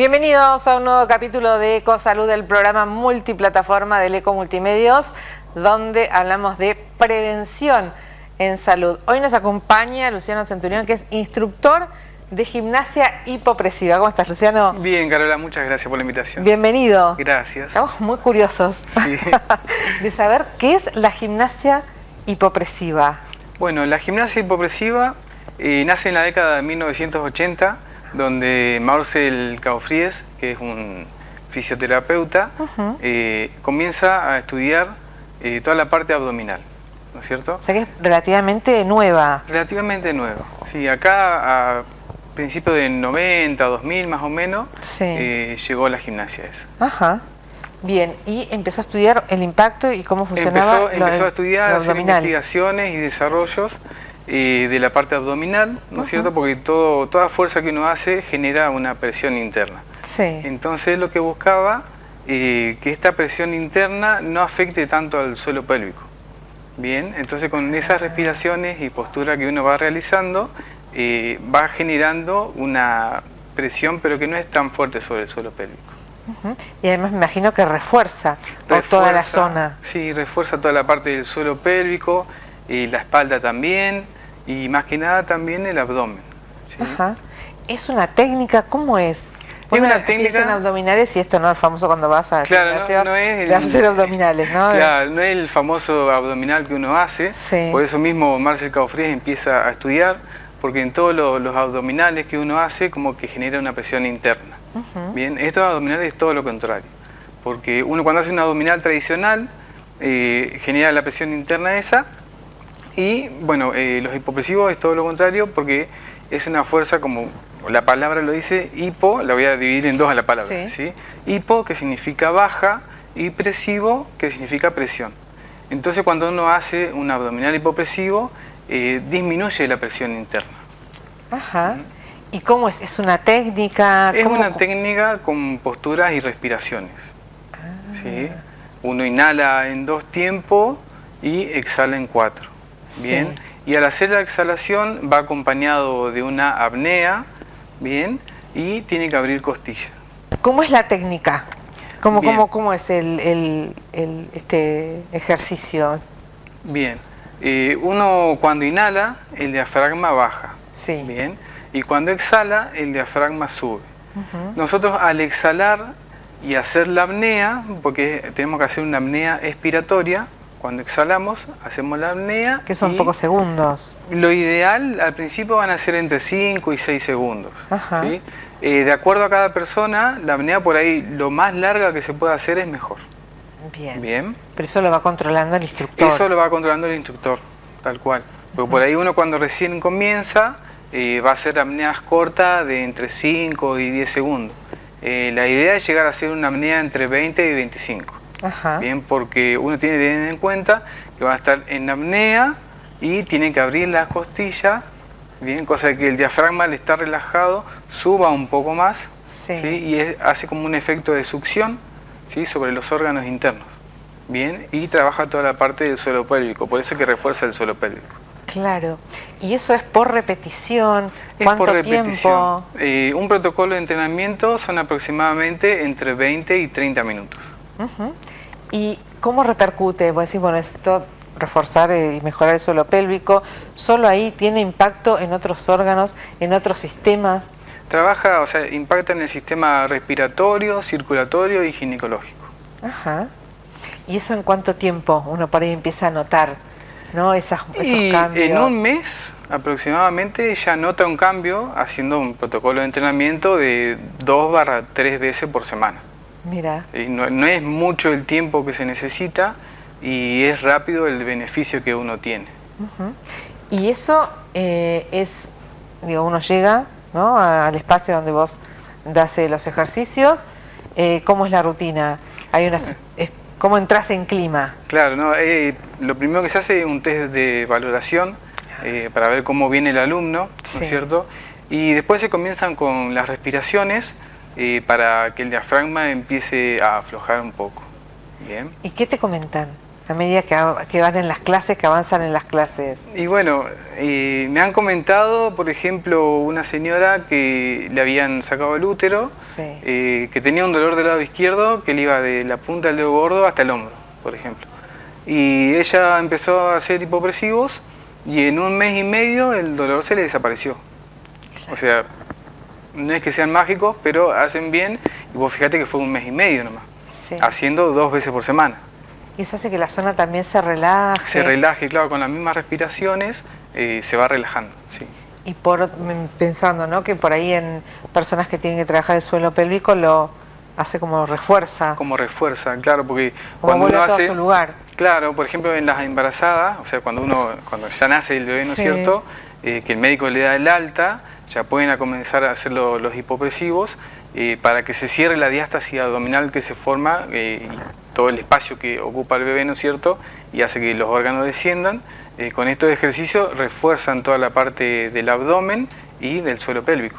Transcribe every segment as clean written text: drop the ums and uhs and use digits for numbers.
Bienvenidos a un nuevo capítulo de EcoSalud, el programa multiplataforma del Eco Multimedios, donde hablamos de prevención en salud. Hoy nos acompaña Luciano Centurión, que es instructor de gimnasia hipopresiva. ¿Cómo estás, Luciano? Bien, Carola, muchas gracias por la invitación. Bienvenido. Gracias. Estamos muy curiosos de saber qué es la gimnasia hipopresiva. Bueno, la gimnasia hipopresiva nace en la década de 1980, donde Marcel Caufries, que es un fisioterapeuta, comienza a estudiar toda la parte abdominal, ¿no es cierto? O sea que es relativamente nueva. Relativamente nueva. Sí, acá a principios de 90, 2000 más o menos, llegó la gimnasia esa. Ajá. Bien, y empezó a estudiar el impacto y cómo funcionaba. Empezó a estudiar, a hacer investigaciones y desarrollos de la parte abdominal, ¿no es cierto? Porque toda fuerza que uno hace genera una presión interna. Sí. Entonces lo que buscaba, que esta presión interna no afecte tanto al suelo pélvico. Bien, entonces con esas respiraciones y postura que uno va realizando, va generando una presión, pero que no es tan fuerte sobre el suelo pélvico. Y además me imagino que refuerza toda la zona. Sí, refuerza toda la parte del suelo pélvico, la espalda también, y más que nada también el abdomen. ¿Sí? Ajá. ¿Es una técnica? ¿Cómo es? Es una técnica en abdominales y esto no es el famoso cuando vas a gimnasio de hacer abdominales, ¿no? Claro, no es el famoso abdominal que uno hace. Sí. Por eso mismo Marcel Caufries empieza a estudiar, porque en todos los abdominales que uno hace como que genera una presión interna. Bien, estos abdominales es todo lo contrario, porque uno cuando hace un abdominal tradicional genera la presión interna esa, y bueno, los hipopresivos es todo lo contrario, porque es una fuerza, como la palabra lo dice, hipo, la voy a dividir en dos a la palabra, ¿sí? Hipo, que significa baja, y presivo, que significa presión. Entonces cuando uno hace un abdominal hipopresivo, disminuye la presión interna. Ajá. ¿Y cómo es? ¿Es una técnica? Es una técnica con posturas y respiraciones. ¿Sí? Uno inhala en 2 tiempos y exhala en 4. Bien. Y al hacer la exhalación va acompañado de una apnea, bien, y tiene que abrir costilla. ¿Cómo es la técnica? ¿Cómo es este ejercicio? Bien. Uno cuando inhala, el diafragma baja. Sí. Bien. Y cuando exhala, el diafragma sube. Nosotros al exhalar y hacer la apnea, porque tenemos que hacer una apnea expiratoria, cuando exhalamos, hacemos la apnea. Que son pocos segundos. Lo ideal al principio van a ser entre 5 y 6 segundos. ¿Sí? De acuerdo a cada persona, la apnea por ahí lo más larga que se puede hacer es mejor. Bien. Pero eso lo va controlando el instructor. Eso lo va controlando el instructor, tal cual. Porque por ahí uno cuando recién comienza va a hacer apneas cortas de entre 5 y 10 segundos. La idea es llegar a hacer una apnea entre 20 y 25. Bien, porque uno tiene que tener en cuenta que va a estar en apnea y tiene que abrir las costillas, bien, cosa de que el diafragma al estar relajado suba un poco más, ¿sí? Y hace como un efecto de succión, ¿sí? Sobre los órganos internos, bien, y trabaja toda la parte del suelo pélvico, por eso es que refuerza el suelo pélvico. Claro, y eso es por repetición. ¿Cuánto tiempo? Un protocolo de entrenamiento son aproximadamente entre 20 y 30 minutos. ¿Y cómo repercute? Vos decís, bueno, esto reforzar y mejorar el suelo pélvico, ¿solo ahí tiene impacto en otros órganos, en otros sistemas? Trabaja, o sea, impacta en el sistema respiratorio, circulatorio y ginecológico. ¿Y eso en cuánto tiempo uno por ahí empieza a notar, ¿no? esos cambios? En un mes aproximadamente ya nota un cambio haciendo un protocolo de entrenamiento de 2-3 veces por semana. Mira. No es mucho el tiempo que se necesita y es rápido el beneficio que uno tiene. Y eso es, digo, uno llega, ¿no? al espacio donde vos das los ejercicios. ¿Cómo es la rutina? ¿Cómo entras en clima? Claro, ¿no? Lo primero que se hace es un test de valoración para ver cómo viene el alumno, ¿no es cierto? Y después se comienzan con las respiraciones para que el diafragma empiece a aflojar un poco. Bien. ¿Y qué te comentan? a medida que van en las clases, que avanzan en las clases? Y bueno, me han comentado, por ejemplo, una señora que le habían sacado el útero, Sí. que tenía un dolor del lado izquierdo que le iba de la punta del dedo gordo hasta el hombro, por ejemplo. Y ella empezó a hacer hipopresivos y en un mes y medio el dolor se le desapareció. O sea, no es que sean mágicos, pero hacen bien. Y vos fíjate que fue un mes y medio nomás, Sí. haciendo 2 veces por semana. Y eso hace que la zona también se relaje. Se relaje, claro, con las mismas respiraciones se va relajando, sí. Y pensando, ¿no?, que por ahí en personas que tienen que trabajar el suelo pélvico lo hace como refuerza. Como refuerza, claro, porque Como cuando vuelve uno a todo hace... su lugar. Claro, por ejemplo, en las embarazadas, o sea, cuando ya nace el bebé, ¿no es Sí. cierto?, que el médico le da el alta, ya pueden comenzar a hacer los hipopresivos para que se cierre la diástasis abdominal que se forma y todo el espacio que ocupa el bebé, ¿no es cierto?, y hace que los órganos desciendan. Con estos ejercicios refuerzan toda la parte del abdomen y del suelo pélvico.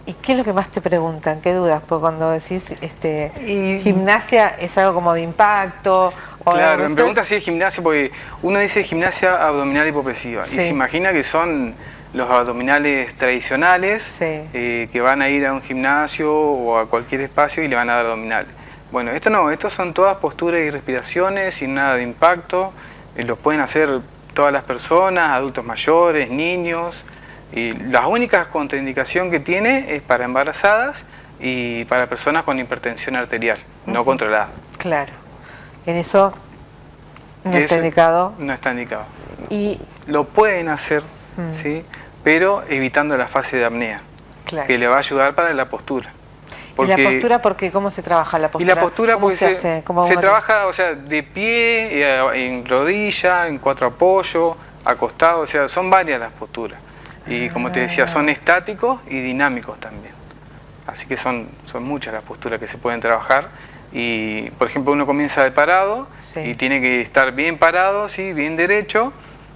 ¿Y qué es lo que más te preguntan? ¿Qué dudas? Porque cuando decís Y- gimnasia es algo como de impacto. Claro, me pregunta si es gimnasia, porque uno dice gimnasia abdominal hipopresiva Sí. y se imagina que son los abdominales tradicionales, Sí. que van a ir a un gimnasio o a cualquier espacio y le van a dar abdominales. Bueno, esto no, estos son todas posturas y respiraciones sin nada de impacto, los pueden hacer todas las personas, adultos mayores, niños, y la única contraindicación que tiene es para embarazadas y para personas con hipertensión arterial, no controlada. Claro. En eso no está Eso indicado. No está indicado. Y, Lo pueden hacer, ¿sí?, pero evitando la fase de apnea, claro. que le va a ayudar para la postura. ¿Y la postura por qué? ¿Cómo se trabaja la Y postura? la postura ¿Cómo porque se hace? ¿Cómo se uno trabaja, o sea, de pie, en rodilla, en 4 apoyos, acostado, o sea, son varias las posturas. Y como te decía, son estáticos y dinámicos también. Así que son muchas las posturas que se pueden trabajar. Y, por ejemplo, uno comienza de parado, Sí. y tiene que estar bien parado, ¿sí?, bien derecho.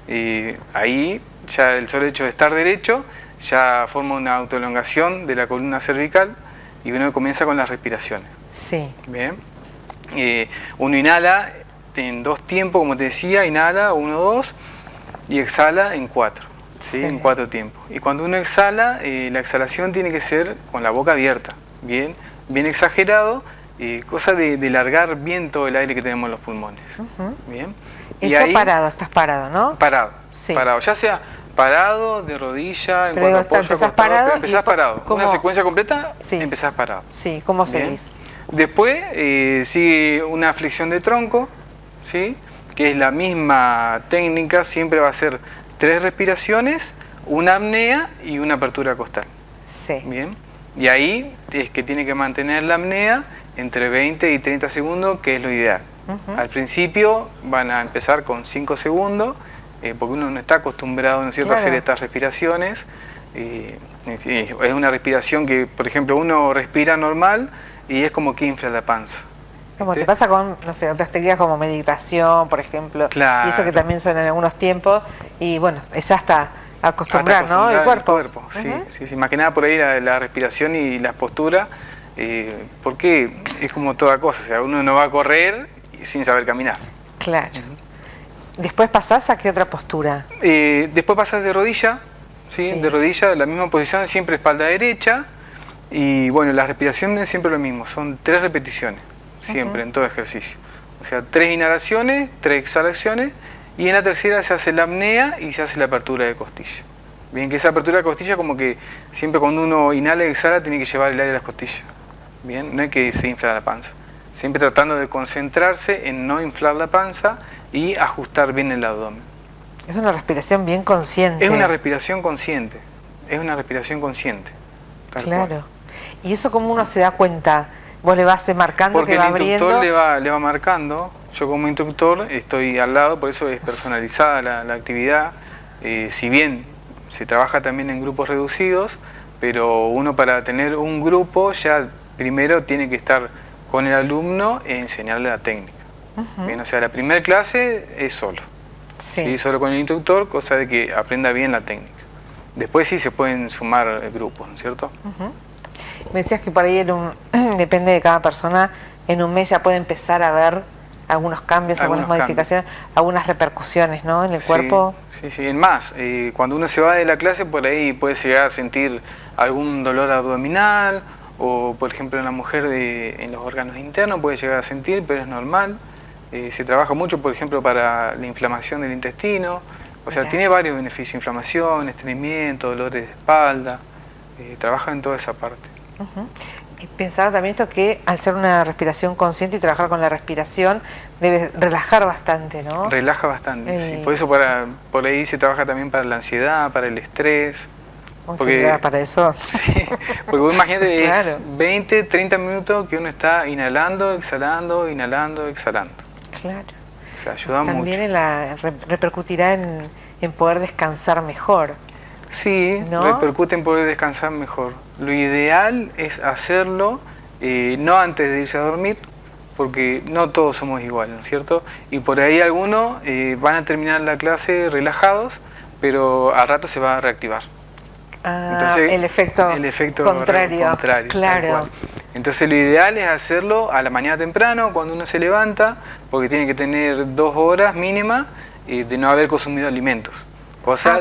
Y ahí, ya el solo hecho de estar derecho, ya forma una autoelongación de la columna cervical y uno comienza con las respiraciones. Sí. Bien. Uno inhala en 2 tiempos, como te decía, inhala 1, 2 y exhala en 4. ¿Sí? Sí. En 4 tiempos. Y cuando uno exhala, la exhalación tiene que ser con la boca abierta, bien exagerado, cosa de largar bien todo el aire que tenemos en los pulmones. Bien. Y Eso ahí, parado, estás parado, ¿no? parado, Sí. parado, ya sea parado, de rodilla, en Pero 4 está, apoyos, empezás acostado, parado pero y empezás parado. ¿cómo? Una secuencia completa, Sí. empezás parado. Sí, ¿cómo Bien. seguís? Después sigue una flexión de tronco, ¿sí?, que es la misma técnica, siempre va a ser 3 respiraciones, una apnea y una apertura costal. Sí. Bien. Y ahí es que tiene que mantener la apnea entre 20 y 30 segundos, que es lo ideal. Al principio van a empezar con 5 segundos, porque uno no está acostumbrado, ¿no es cierto?, a hacer estas respiraciones. Es una respiración que, por ejemplo, uno respira normal y es como que infla la panza. Como ¿Viste? te pasa con, no sé, otras técnicas como meditación, por ejemplo, Claro. y eso que también son en algunos tiempos, y bueno, es hasta acostumbrar, Hasta ¿no? El acostumbrar cuerpo. sí, Ujú. sí, sí. Más que nada por ahí la respiración y las posturas, porque es como toda cosa, o sea, uno no va a correr sin saber caminar. Claro. Después pasás a qué otra postura. Después pasas de rodilla, ¿sí? Sí. De rodilla, la misma posición, siempre espalda derecha, y bueno, la respiración es siempre lo mismo, son 3 repeticiones, siempre, en todo ejercicio. O sea, 3 inhalaciones, 3 exhalaciones, y en la tercera se hace la apnea y se hace la apertura de costilla. Bien, que esa apertura de costilla como que siempre cuando uno inhala y exhala tiene que llevar el aire a las costillas. Bien, no es que se infla la panza. Siempre tratando de concentrarse en no inflar la panza y ajustar bien el abdomen. Es una respiración bien consciente. Es una respiración consciente. Es una respiración consciente. Tal Claro. cual. ¿Y eso cómo uno se da cuenta? Vos le vas marcando Porque que va el instructor abriendo. le va marcando. Yo como instructor estoy al lado, por eso es personalizada la actividad. Si bien se trabaja también en grupos reducidos, pero uno para tener un grupo ya primero tiene que estar con el alumno e enseñarle la técnica. Bien, o sea, la primera clase es solo. Sí. ¿Sí? Solo con el instructor, cosa de que aprenda bien la técnica. Después sí se pueden sumar grupos, ¿no es cierto? Me decías que por ahí depende de cada persona, en un mes ya puede empezar a ver algunos cambios, algunas modificaciones, algunas repercusiones, ¿no?, en el cuerpo. Sí, sí. Es más, cuando uno se va de la clase, por ahí puede llegar a sentir algún dolor abdominal, o por ejemplo en la mujer en los órganos internos puede llegar a sentir, pero es normal. Se trabaja mucho, por ejemplo, para la inflamación del intestino. O sea, tiene varios beneficios: inflamación, estreñimiento, dolores de espalda. Trabaja en toda esa parte. Y pensaba también eso, que al ser una respiración consciente y trabajar con la respiración debe relajar bastante, ¿no? Relaja bastante, sí. Por eso por ahí se trabaja también para la ansiedad, para el estrés. Porque, ¿para eso? Sí, porque vos imagínate, claro, es 20, 30 minutos que uno está inhalando, exhalando, inhalando, exhalando. Claro. O sea, ayuda mucho. También repercutirá en poder descansar mejor. Sí, ¿no? Repercute en poder descansar mejor. Lo ideal es hacerlo no antes de irse a dormir, porque no todos somos iguales, ¿no es cierto? Y por ahí algunos van a terminar la clase relajados, pero al rato se va a reactivar. Entonces, el efecto contrario. Claro. Entonces lo ideal es hacerlo a la mañana temprano, cuando uno se levanta, porque tiene que tener 2 horas mínimas de no haber consumido alimentos.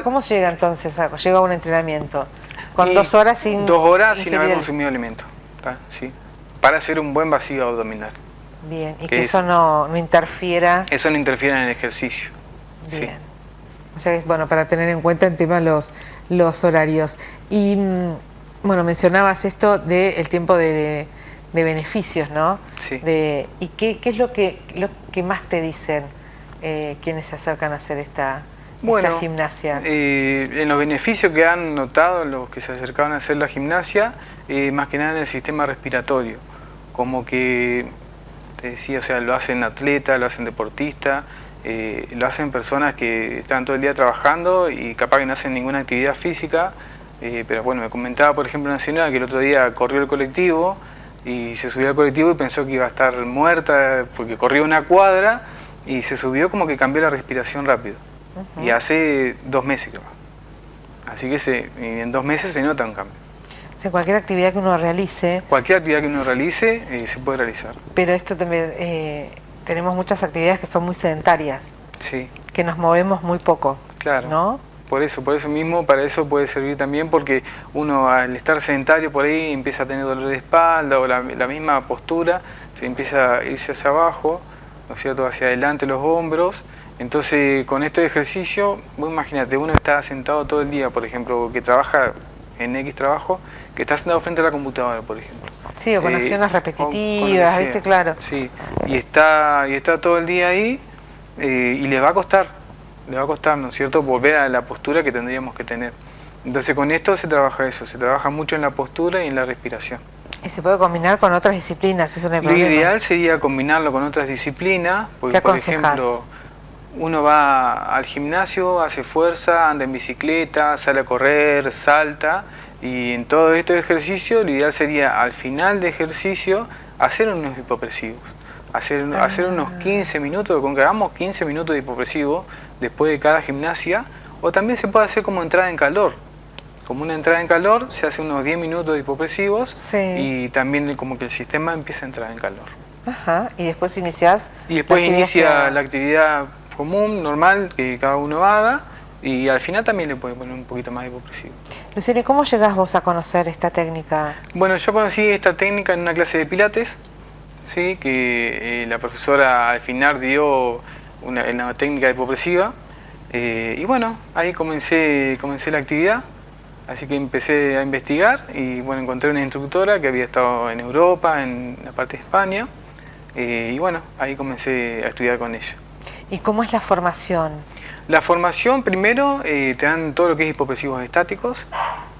¿Cómo llega entonces? Llega a un entrenamiento con 2 horas sin... 2 horas sin haber consumido alimentos, sí, para hacer un buen vacío abdominal. Bien, y que eso no interfiera... Eso no interfiere en el ejercicio. Bien. Sí. O sea, bueno, para tener en cuenta en tema los horarios. Y, bueno, mencionabas esto del tiempo de beneficios, ¿no? Sí. ¿Y qué es lo que más te dicen quienes se acercan a hacer esta gimnasia? En los beneficios que han notado los que se acercaban a hacer la gimnasia, más que nada en el sistema respiratorio. Como que, te decía, o sea, lo hacen atletas, lo hacen deportistas, lo hacen personas que están todo el día trabajando y capaz que no hacen ninguna actividad física, pero bueno, me comentaba por ejemplo una señora que el otro día corrió el colectivo y se subió al colectivo y pensó que iba a estar muerta porque corrió una cuadra y se subió, como que cambió la respiración rápido. Y hace 2 meses que va. Así que en 2 meses se nota un cambio. O sea, cualquier actividad que uno realice... Cualquier actividad que uno realice se puede realizar. Pero esto también... tenemos muchas actividades que son muy sedentarias, sí, que nos movemos muy poco, claro, ¿no? Por eso mismo, para eso puede servir también, porque uno al estar sedentario por ahí empieza a tener dolor de espalda, o la misma postura, se empieza a irse hacia abajo, ¿no es cierto?, hacia adelante los hombros. Entonces con este ejercicio, vos imagínate, uno está sentado todo el día, por ejemplo, que trabaja en X trabajo, que está sentado frente a la computadora, por ejemplo. Sí, o con acciones repetitivas, ¿viste? Claro. Sí, y está todo el día ahí y le va a costar, ¿no es cierto?, volver a la postura que tendríamos que tener. Entonces con esto se trabaja eso, se trabaja mucho en la postura y en la respiración. Y se puede combinar con otras disciplinas, eso no hay problema. Lo ideal sería combinarlo con otras disciplinas, porque por ejemplo, uno va al gimnasio, hace fuerza, anda en bicicleta, sale a correr, salta, y en todo este ejercicio lo ideal sería al final de ejercicio hacer unos hipopresivos, hacer unos 15 minutos, con que hagamos 15 minutos de hipopresivo después de cada gimnasia, o también se puede hacer como entrada en calor. Como una entrada en calor, se hace unos 10 minutos de hipopresivos, sí, y también como que el sistema empieza a entrar en calor. Ajá, y después iniciás... Y después inicia la actividad común, normal, que cada uno haga, y al final también le puede poner un poquito más de hipopresivo. Luciano, ¿cómo llegás vos a conocer esta técnica? Bueno, yo conocí esta técnica en una clase de pilates, ¿sí?, que la profesora al final dio una técnica hipopresiva, y bueno, ahí comencé la actividad. Así que empecé a investigar y bueno, encontré una instructora que había estado en Europa, en la parte de España, y bueno, ahí comencé a estudiar con ella. ¿Y cómo es la formación? La formación, primero te dan todo lo que es hipopresivos estáticos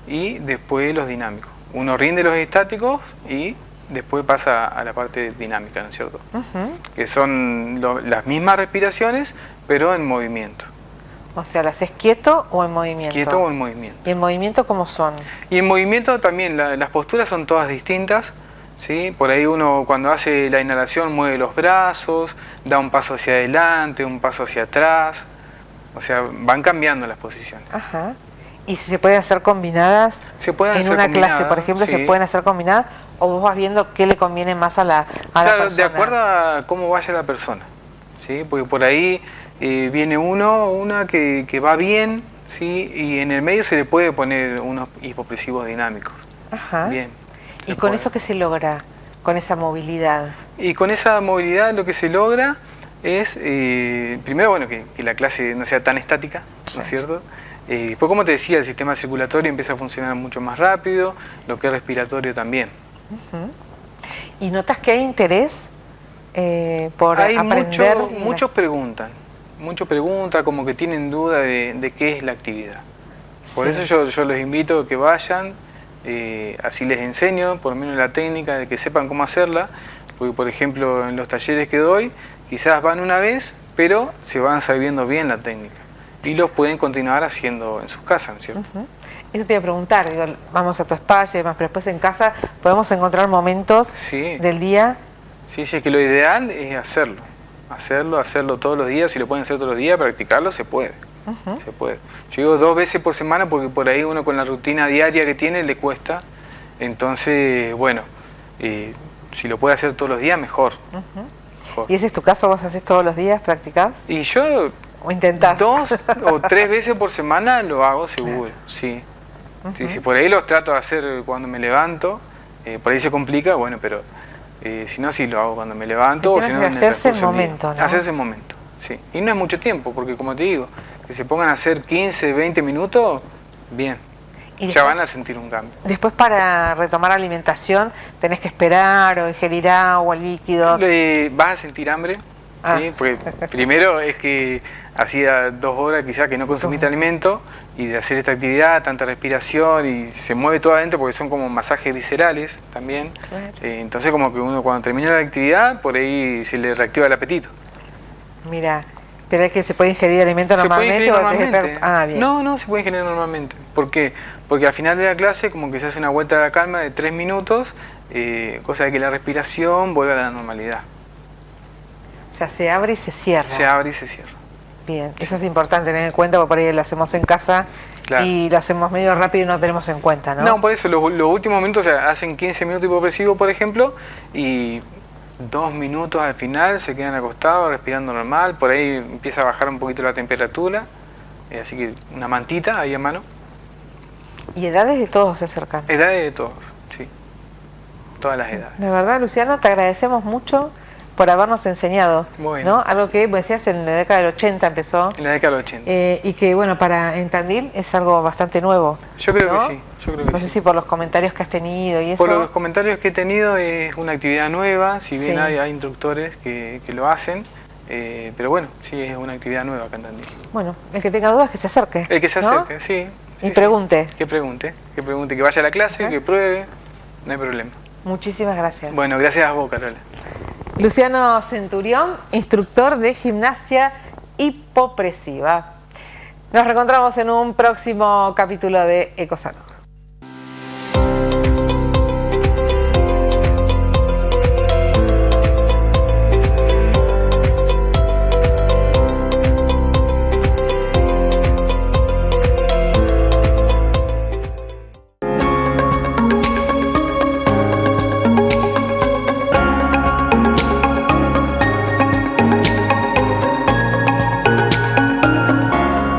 y después los dinámicos. Uno rinde los estáticos y después pasa a la parte dinámica, ¿no es cierto? Que son las mismas respiraciones, pero en movimiento. O sea, ¿lo haces quieto o en movimiento? Quieto o en movimiento. ¿Y en movimiento cómo son? Y en movimiento también, las posturas son todas distintas, ¿sí? Por ahí uno cuando hace la inhalación mueve los brazos, da un paso hacia adelante, un paso hacia atrás, o sea, van cambiando las posiciones. Ajá. ¿Y si se pueden hacer combinadas? Se pueden hacer en una combinadas, clase, por ejemplo, sí, ¿se pueden hacer combinadas? ¿O vos vas viendo qué le conviene más a la claro, persona? De acuerdo a cómo vaya la persona. ¿sí? Porque por ahí viene una que va bien, ¿sí? Y en el medio se le puede poner unos hipopresivos dinámicos. Ajá. Bien. ¿Y con eso qué se logra? Con esa movilidad. Y con esa movilidad lo que se logra es, primero, bueno, que la clase no sea tan estática, ¿no es cierto? Después, como te decía, el sistema circulatorio empieza a funcionar mucho más rápido, lo que es respiratorio también. ¿Y notas que hay interés por aprender? Muchos preguntan, como que tienen duda de qué es la actividad. Por eso yo los invito a que vayan, así les enseño, por lo menos la técnica, de que sepan cómo hacerla, porque por ejemplo en los talleres que doy, quizás van una vez, pero se van sabiendo bien la técnica y los pueden continuar haciendo en sus casas, ¿no es cierto? Eso te iba a preguntar, digo, vamos a tu espacio y demás, pero después en casa podemos encontrar momentos del día. Sí, es que lo ideal es hacerlo todos los días. Si lo pueden hacer todos los días, practicarlo, se puede. Se puede. Yo digo 2 veces por semana porque por ahí uno con la rutina diaria que tiene le cuesta. Entonces, bueno, si lo puede hacer todos los días, mejor. ¿Y ese es tu caso? ¿Vos haces todos los días, practicás? Y yo... ¿O intentás? 2 o 3 veces por semana lo hago seguro, sí. Si por ahí los trato de hacer cuando me levanto, por ahí se complica, bueno, pero si no, sí lo hago cuando me levanto. O si no, hacerse el momento, ¿no? Hacerse el momento, sí. Y no es mucho tiempo, porque como te digo, que se pongan a hacer 15, 20 minutos, bien. Y ya van a sentir un cambio. Después, para retomar alimentación, ¿tenés que esperar o ingerir agua, líquidos? Vas a sentir hambre. Sí, porque primero es que hacía 2 horas quizás que no consumiste alimento, y de hacer esta actividad, tanta respiración, y se mueve todo adentro porque son como masajes viscerales también. Claro. Entonces como que uno cuando termina la actividad, por ahí se le reactiva el apetito. Mira, pero es que se puede ingerir alimento normalmente. Bien. No, se puede ingerir normalmente. ¿Por qué? Porque al final de la clase como que se hace una vuelta a la calma de 3 minutos, cosa de que la respiración vuelve a la normalidad. O sea, se abre y se cierra. Se abre y se cierra. Bien, eso es importante tener en cuenta, porque por ahí lo hacemos en casa y lo hacemos medio rápido y no tenemos en cuenta, ¿no? No, por eso los últimos minutos, o sea, hacen 15 minutos hipopresivo, por ejemplo, y 2 minutos al final se quedan acostados, respirando normal, por ahí empieza a bajar un poquito la temperatura, así que una mantita ahí a mano. ¿Y edades de todos se acercan? Edades de todos, sí, todas las edades. De verdad, Luciano, te agradecemos mucho por habernos enseñado, ¿no? Algo que decías en la década del 80 empezó. En la década del 80. Y que, bueno, en Tandil es algo bastante nuevo. Yo creo que sí. No sé si por los comentarios que has tenido y eso. Por los comentarios que he tenido es una actividad nueva, si bien hay instructores que lo hacen, pero bueno, sí, es una actividad nueva acá en Tandil. Bueno, el que tenga dudas que se acerque. El que se acerque, sí. Y pregunte. Que pregunte, que vaya a la clase, que pruebe, no hay problema. Muchísimas gracias. Bueno, gracias a vos, Carola. Luciano Centurión, instructor de gimnasia hipopresiva. Nos reencontramos en un próximo capítulo de Ecosalud.